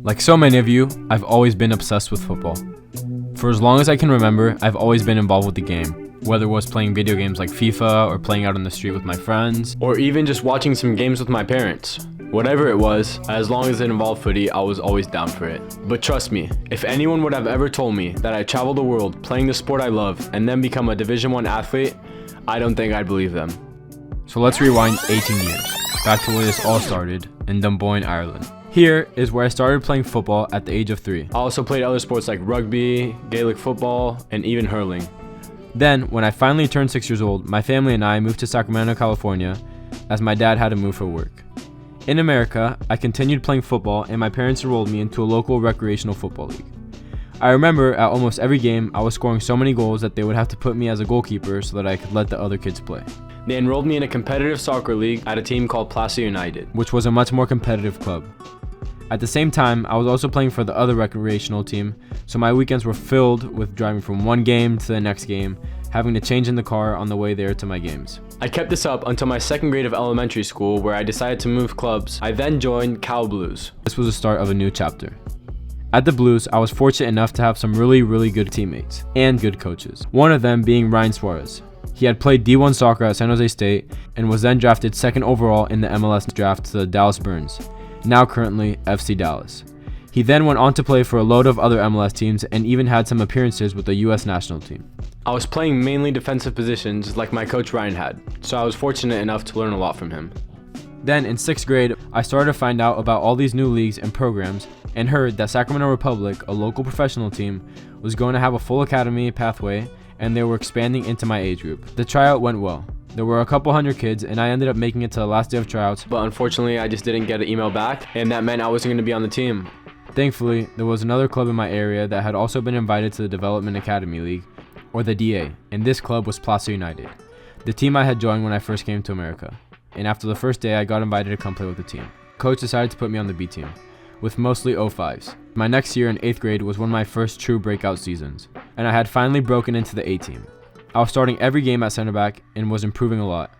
Like so many of you, I've always been obsessed with football. For as long as I can remember, I've always been involved with the game, whether it was playing video games like FIFA or playing out on the street with my friends, or even just watching some games with my parents. Whatever it was, as long as it involved footy, I was always down for it. But trust me, if anyone would have ever told me that I'd travel the world playing the sport I love and then become a Division I athlete, I don't think I'd believe them. So let's rewind 18 years, back to where this all started, in Dunboyne, Ireland. Here is where I started playing football at the age of 3. I also played other sports like rugby, Gaelic football, and even hurling. Then, when I finally turned 6 years old, my family and I moved to Sacramento, California, as my dad had to move for work. In America, I continued playing football and my parents enrolled me into a local recreational football league. I remember at almost every game, I was scoring so many goals that they would have to put me as a goalkeeper so that I could let the other kids play. They enrolled me in a competitive soccer league at a team called Placer United, which was a much more competitive club. At the same time, I was also playing for the other recreational team, so my weekends were filled with driving from one game to the next game, having to change in the car on the way there to my games. I kept this up until my second grade of elementary school, where I decided to move clubs. I then joined Cal Blues. This was the start of a new chapter. At the Blues, I was fortunate enough to have some really good teammates and good coaches, one of them being Ryan Suarez. He had played D1 soccer at San Jose State and was then drafted second overall in the MLS draft to the Dallas Burns, now currently FC Dallas. He then went on to play for a load of other MLS teams and even had some appearances with the US national team. I was playing mainly defensive positions like my coach Ryan had, so I was fortunate enough to learn a lot from him. Then in 6th grade, I started to find out about all these new leagues and programs and heard that Sacramento Republic, a local professional team, was going to have a full academy pathway and they were expanding into my age group. The tryout went well. There were a couple hundred kids and I ended up making it to the last day of tryouts, but unfortunately I just didn't get an email back and that meant I wasn't going to be on the team. Thankfully, there was another club in my area that had also been invited to the Development Academy League, or the DA, and this club was Placer United, the team I had joined when I first came to America. And after the first day I got invited to come play with the team. Coach decided to put me on the B team, with mostly 05s. My next year in 8th grade was one of my first true breakout seasons, and I had finally broken into the A team. I was starting every game at center back and was improving a lot.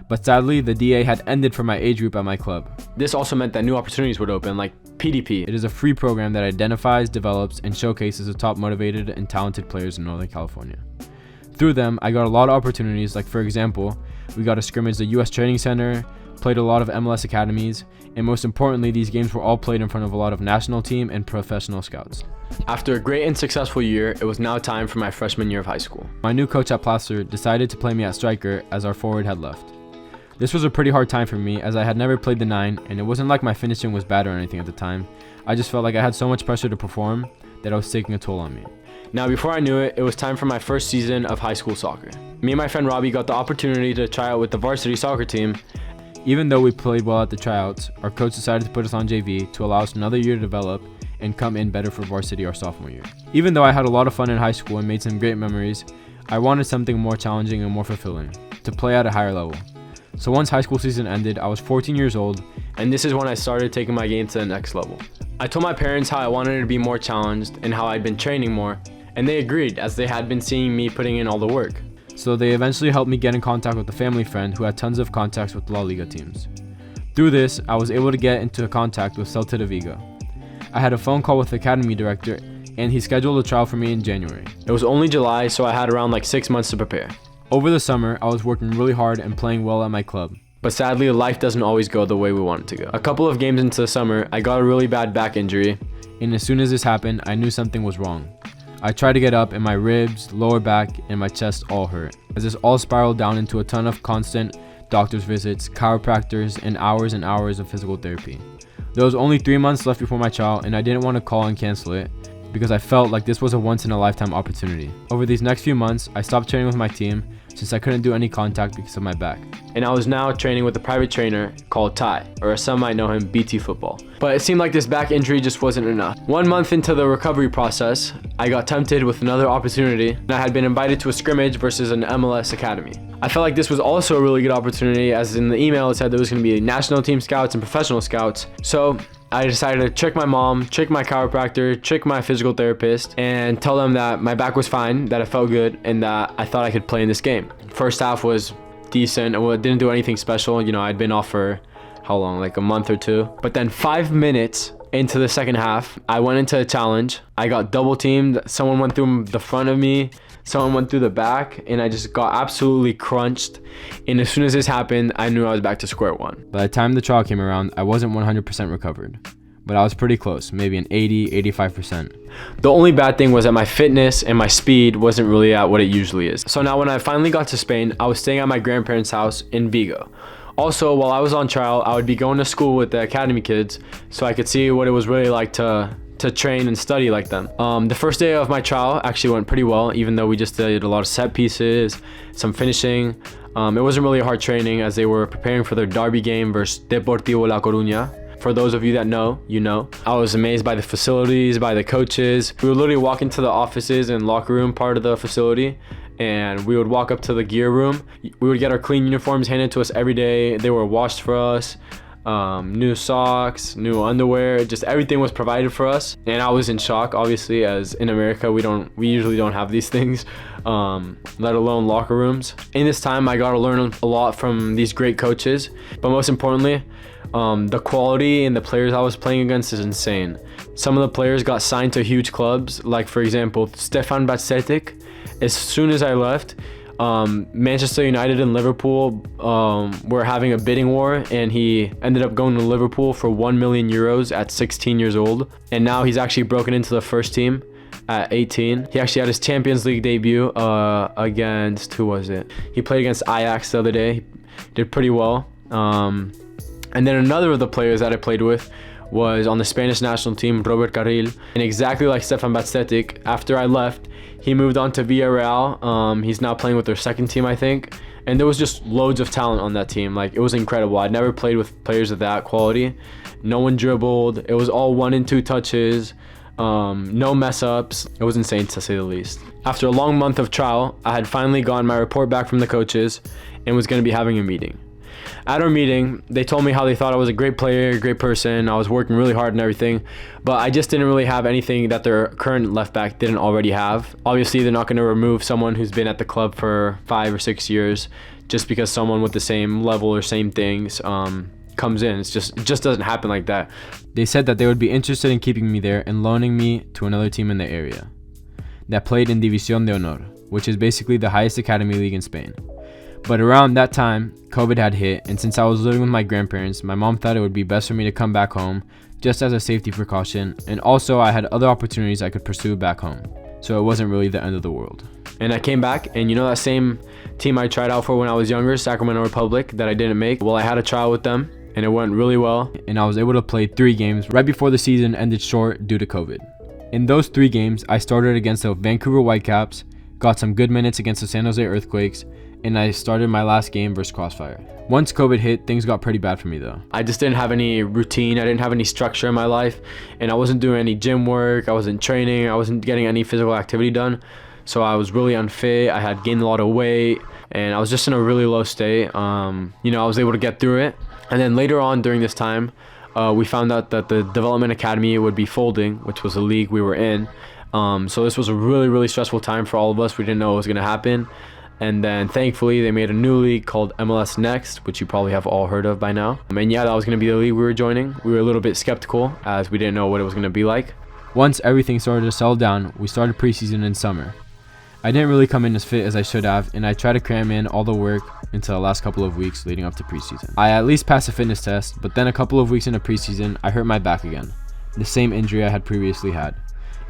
But sadly, the DA had ended for my age group at my club. This also meant that new opportunities would open, like PDP. It is a free program that identifies, develops, and showcases the top motivated and talented players in Northern California. Through them, I got a lot of opportunities, like for example, we got to scrimmage the US Training Center, played a lot of MLS academies, and most importantly, these games were all played in front of a lot of national team and professional scouts. After a great and successful year, it was now time for my freshman year of high school. My new coach at Placer decided to play me at striker as our forward had left. This was a pretty hard time for me as I had never played the 9 and it wasn't like my finishing was bad or anything at the time. I just felt like I had so much pressure to perform that it was taking a toll on me. Now before I knew it, it was time for my first season of high school soccer. Me and my friend Robbie got the opportunity to try out with the varsity soccer team. Even though we played well at the tryouts, our coach decided to put us on JV to allow us another year to develop and come in better for varsity our sophomore year. Even though I had a lot of fun in high school and made some great memories, I wanted something more challenging and more fulfilling, to play at a higher level. So once high school season ended, I was 14 years old, and this is when I started taking my game to the next level. I told my parents how I wanted to be more challenged and how I'd been training more, and they agreed as they had been seeing me putting in all the work. So they eventually helped me get in contact with a family friend who had tons of contacts with La Liga teams. Through this, I was able to get into contact with Celta de Vigo. I had a phone call with the academy director, and he scheduled a trial for me in January. It was only July, so I had around 6 months to prepare. Over the summer, I was working really hard and playing well at my club. But sadly, life doesn't always go the way we want it to go. A couple of games into the summer, I got a really bad back injury, and as soon as this happened, I knew something was wrong. I tried to get up and my ribs, lower back, and my chest all hurt, as this all spiraled down into a ton of constant doctor's visits, chiropractors, and hours of physical therapy. There was only 3 months left before my trial, and I didn't want to call and cancel it, because I felt like this was a once-in-a-lifetime opportunity. Over these next few months, I stopped training with my team since I couldn't do any contact because of my back. And I was now training with a private trainer called Ty, or as some might know him, BT Football. But it seemed like this back injury just wasn't enough. 1 month into the recovery process, I got tempted with another opportunity, and I had been invited to a scrimmage versus an MLS academy. I felt like this was also a really good opportunity, as in the email it said there was going to be national team scouts and professional scouts. So I decided to trick my mom, trick my chiropractor, trick my physical therapist, and tell them that my back was fine, that I felt good, and that I thought I could play in this game. First half was decent. It didn't do anything special. I'd been off for how long? Like a month or two. But then 5 minutes into the second half, I went into a challenge. I got double teamed. Someone went through the front of me, someone went through the back, and I just got absolutely crunched. And as soon as this happened, I knew I was back to square one. By the time the trial came around, I wasn't 100% recovered, but I was pretty close, maybe an 80-85%. The only bad thing was that my fitness and my speed wasn't really at what it usually is. So now when I finally got to Spain, I was staying at my grandparents' house in Vigo. Also, while I was on trial, I would be going to school with the academy kids so I could see what it was really like to train and study like them. The first day of my trial actually went pretty well, even though we just did a lot of set pieces, some finishing. It wasn't really hard training as they were preparing for their derby game versus Deportivo La Coruña. For those of you that know, you know. I was amazed by the facilities, by the coaches. We would literally walk into the offices and locker room part of the facility, and we would walk up to the gear room. We would get our clean uniforms handed to us every day. They were washed for us. New socks, new underwear, just everything was provided for us. And I was in shock, obviously, as in America we usually don't have these things, let alone locker rooms. In this time, I got to learn a lot from these great coaches, but most importantly, the quality and the players I was playing against is insane. Some of the players got signed to huge clubs, like for example Stefan Batsetic. As soon as I left, Manchester United and Liverpool were having a bidding war, and he ended up going to Liverpool for 1 million euros at 16 years old, and now he's actually broken into the first team at 18. He actually had his Champions League debut against, who was it? He played against Ajax the other day. He did pretty well. And then another of the players that I played with was on the Spanish national team, Robert Carril. And exactly like Stefan Batsetic, after I left, he moved on to Villarreal. He's now playing with their second team, I think. And there was just loads of talent on that team. Like, it was incredible. I'd never played with players of that quality. No one dribbled. It was all 1 and 2 touches. No mess ups. It was insane, to say the least. After a long month of trial, I had finally gotten my report back from the coaches and was going to be having a meeting. At our meeting, they told me how they thought I was a great player, a great person. I was working really hard and everything, but I just didn't really have anything that their current left back didn't already have. Obviously, they're not going to remove someone who's been at the club for 5 or 6 years just because someone with the same level or same things comes in. It just doesn't happen like that. They said that they would be interested in keeping me there and loaning me to another team in the area that played in División de Honor, which is basically the highest academy league in Spain. But around that time, COVID had hit, and since I was living with my grandparents, my mom thought it would be best for me to come back home just as a safety precaution, and also I had other opportunities I could pursue back home, so it wasn't really the end of the world. And I came back, and you know that same team I tried out for when I was younger, Sacramento Republic, that I didn't make? Well, I had a trial with them, and it went really well, and I was able to play 3 games right before the season ended short due to COVID. In those 3 games, I started against the Vancouver Whitecaps, got some good minutes against the San Jose Earthquakes, and I started my last game versus Crossfire. Once COVID hit, things got pretty bad for me though. I just didn't have any routine, I didn't have any structure in my life, and I wasn't doing any gym work, I wasn't training, I wasn't getting any physical activity done, so I was really unfit. I had gained a lot of weight, and I was just in a really low state. I was able to get through it, and then later on during this time, we found out that the Development Academy would be folding, which was the league we were in. So this was a really, really stressful time for all of us. We didn't know what was going to happen. And then thankfully they made a new league called MLS Next, which you probably have all heard of by now. And yeah, that was going to be the league we were joining. We were a little bit skeptical as we didn't know what it was going to be like. Once everything started to settle down, we started preseason in summer. I didn't really come in as fit as I should have, and I tried to cram in all the work into the last couple of weeks leading up to preseason. I at least passed a fitness test, but then a couple of weeks into preseason, I hurt my back again. The same injury I had previously had.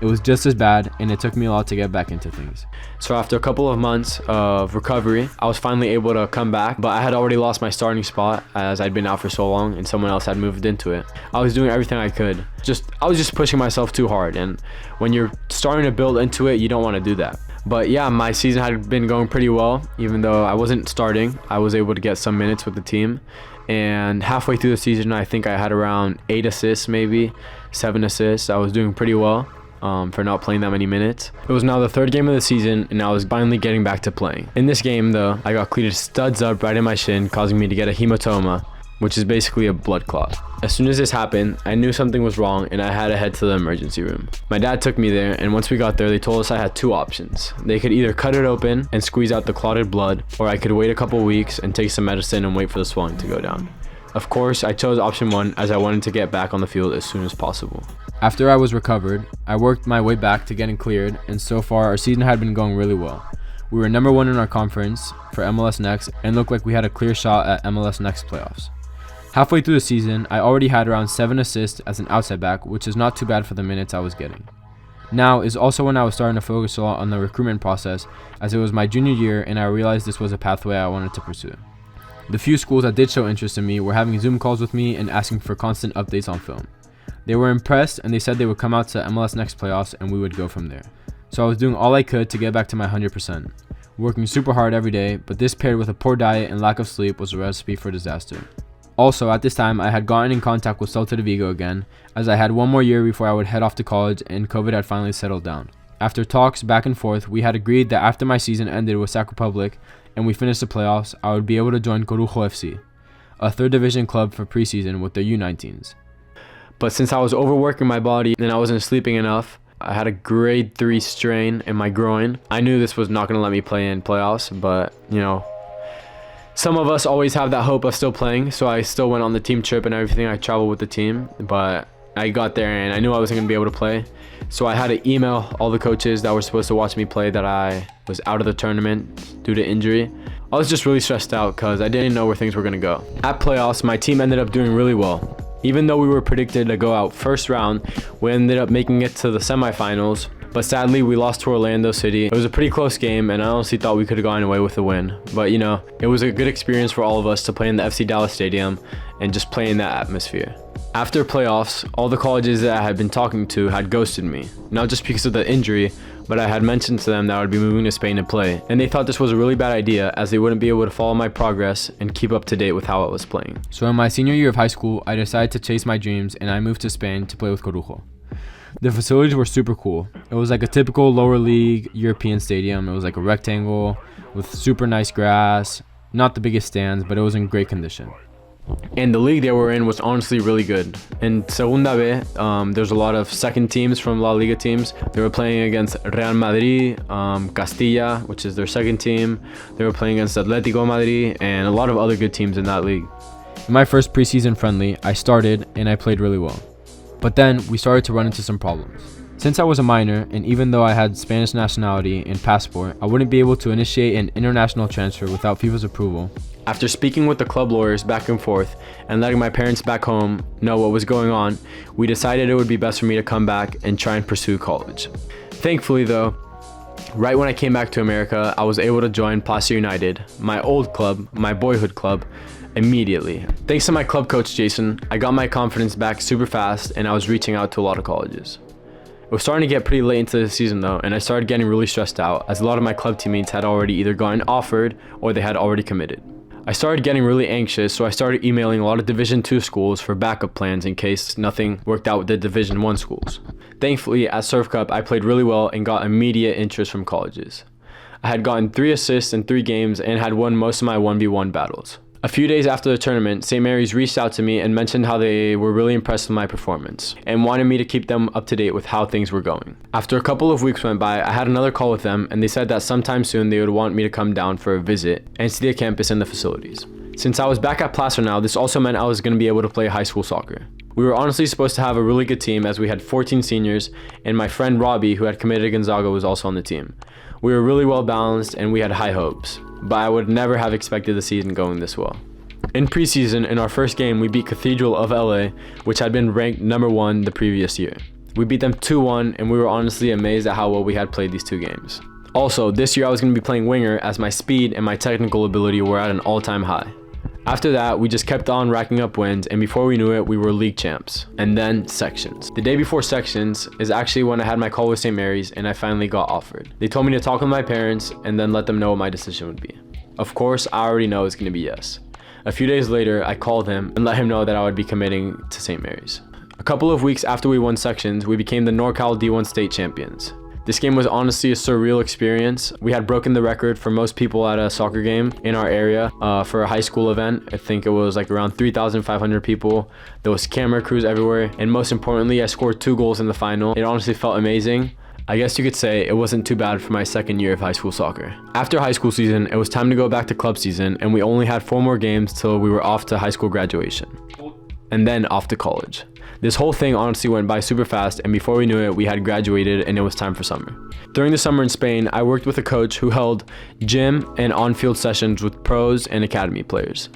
It was just as bad, and it took me a lot to get back into things. So after a couple of months of recovery, I was finally able to come back, but I had already lost my starting spot as I'd been out for so long and someone else had moved into it. I was doing everything I could. I was just pushing myself too hard, and when you're starting to build into it, you don't want to do that. But yeah, my season had been going pretty well. Even though I wasn't starting, I was able to get some minutes with the team. And halfway through the season, I think I had around 8 assists, maybe 7 assists. I was doing pretty well. For not playing that many minutes. It was now the 3rd game of the season, and I was finally getting back to playing. In this game though, I got cleated studs up right in my shin, causing me to get a hematoma, which is basically a blood clot. As soon as this happened, I knew something was wrong and I had to head to the emergency room. My dad took me there, and once we got there, they told us I had 2 options. They could either cut it open and squeeze out the clotted blood, or I could wait a couple weeks and take some medicine and wait for the swelling to go down. Of course, I chose option 1 as I wanted to get back on the field as soon as possible. After I was recovered, I worked my way back to getting cleared, and so far our season had been going really well. We were number 1 in our conference for MLS Next and looked like we had a clear shot at MLS Next playoffs. Halfway through the season, I already had around 7 assists as an outside back, which is not too bad for the minutes I was getting. Now is also when I was starting to focus a lot on the recruitment process, as it was my junior year and I realized this was a pathway I wanted to pursue. The few schools that did show interest in me were having Zoom calls with me and asking for constant updates on film. They were impressed and they said they would come out to MLS Next playoffs and we would go from there. So I was doing all I could to get back to my 100%, working super hard every day, but this paired with a poor diet and lack of sleep was a recipe for disaster. Also, at this time, I had gotten in contact with Celta de Vigo again, as I had one more year before I would head off to college and COVID had finally settled down. After talks back and forth, we had agreed that after my season ended with Sac Republic and we finished the playoffs, I would be able to join Corujo FC, a 3rd division club for preseason with their U19s. But since I was overworking my body and I wasn't sleeping enough, I had a grade 3 strain in my groin. I knew this was not going to let me play in playoffs, but some of us always have that hope of still playing, so I still went on the team trip and everything. I traveled with the team, but I got there and I knew I wasn't going to be able to play. So I had to email all the coaches that were supposed to watch me play that I was out of the tournament due to injury. I was just really stressed out because I didn't know where things were going to go. At playoffs, my team ended up doing really well. Even though we were predicted to go out first round, we ended up making it to the semifinals. But sadly, we lost to Orlando City. It was a pretty close game, and I honestly thought we could have gone away with the win. But it was a good experience for all of us to play in the FC Dallas Stadium and just play in that atmosphere. After playoffs, all the colleges that I had been talking to had ghosted me. Not just because of the injury, but I had mentioned to them that I would be moving to Spain to play. And they thought this was a really bad idea as they wouldn't be able to follow my progress and keep up to date with how I was playing. So in my senior year of high school, I decided to chase my dreams and I moved to Spain to play with Corujo. The facilities were super cool. It was like a typical lower league European stadium. It was like a rectangle with super nice grass, not the biggest stands, but it was in great condition. And the league they were in was honestly really good. In Segunda B, there's a lot of second teams from La Liga teams. They were playing against Real Madrid, Castilla, which is their second team. They were playing against Atletico Madrid and a lot of other good teams in that league. In my first preseason friendly, I started and I played really well. But then we started to run into some problems. Since I was a minor, and even though I had Spanish nationality and passport, I wouldn't be able to initiate an international transfer without FIFA's approval. After speaking with the club lawyers back and forth and letting my parents back home know what was going on, we decided it would be best for me to come back and try and pursue college. Thankfully though, right when I came back to America, I was able to join Placer United, my old club, my boyhood club, immediately. Thanks to my club coach Jason, I got my confidence back super fast and I was reaching out to a lot of colleges. It was starting to get pretty late into the season though, and I started getting really stressed out as a lot of my club teammates had already either gotten offered or they had already committed. I started getting really anxious, so I started emailing a lot of Division 2 schools for backup plans in case nothing worked out with the Division 1 schools. Thankfully, at Surf Cup, I played really well and got immediate interest from colleges. I had gotten 3 assists in 3 games and had won most of my 1v1 battles. A few days after the tournament, St. Mary's reached out to me and mentioned how they were really impressed with my performance and wanted me to keep them up to date with how things were going. After a couple of weeks went by, I had another call with them and they said that sometime soon they would want me to come down for a visit and see the campus and the facilities. Since I was back at Placer now, this also meant I was going to be able to play high school soccer. We were honestly supposed to have a really good team as we had 14 seniors and my friend Robbie, who had committed to Gonzaga, was also on the team. We were really well balanced and we had high hopes, but I would never have expected the season going this well. In preseason, in our first game, we beat Cathedral of LA, which had been ranked number 1 the previous year. We beat them 2-1 and we were honestly amazed at how well we had played these 2 games. Also, this year I was going to be playing winger as my speed and my technical ability were at an all-time high. After that, we just kept on racking up wins, and before we knew it, we were league champs. And then sections. The day before sections is actually when I had my call with St. Mary's and I finally got offered. They told me to talk with my parents and then let them know what my decision would be. Of course, I already know it's going to be yes. A few days later, I called him and let him know that I would be committing to St. Mary's. A couple of weeks after we won sections, we became the NorCal D1 state champions. This game was honestly a surreal experience. We had broken the record for most people at a soccer game in our area for a high school event. I think it was like around 3,500 people. There was camera crews everywhere. And most importantly, I scored 2 goals in the final. It honestly felt amazing. I guess you could say it wasn't too bad for my second year of high school soccer. After high school season, it was time to go back to club season, and we only had 4 more games till we were off to high school graduation. And then off to college. This whole thing honestly went by super fast, and before we knew it, we had graduated and it was time for summer. During the summer in Spain, I worked with a coach who held gym and on-field sessions with pros and academy players.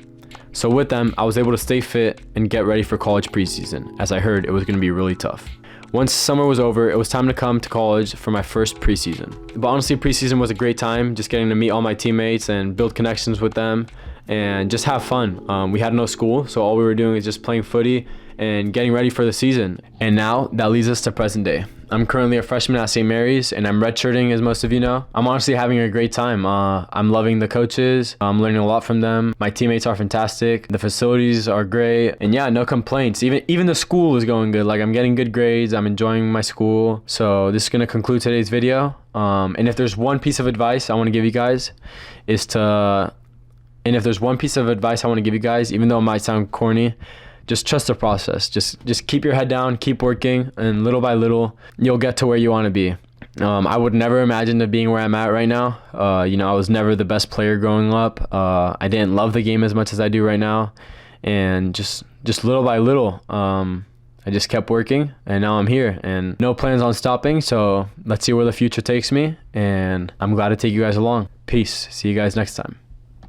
So with them, I was able to stay fit and get ready for college preseason, as I heard it was going to be really tough. Once summer was over, it was time to come to college for my first preseason. But honestly, preseason was a great time, just getting to meet all my teammates and build connections with them and just have fun. We had no school, so all we were doing is just playing footy and getting ready for the season. And now that leads us to present day. I'm currently a freshman at St. Mary's, and I'm redshirting, as most of you know. I'm honestly having a great time. I'm loving the coaches. I'm learning a lot from them. My teammates are fantastic. The facilities are great, and yeah, no complaints. Even the school is going good. Like, I'm getting good grades. I'm enjoying my school. So this is gonna conclude today's video. And if there's one piece of advice I want to give you guys, even though it might sound corny, just trust the process. Just keep your head down, keep working, and little by little, you'll get to where you want to be. I would never imagine being where I'm at right now. I was never the best player growing up. I didn't love the game as much as I do right now. And just little by little, I just kept working, and now I'm here, and no plans on stopping. So let's see where the future takes me, and I'm glad to take you guys along. Peace. See you guys next time.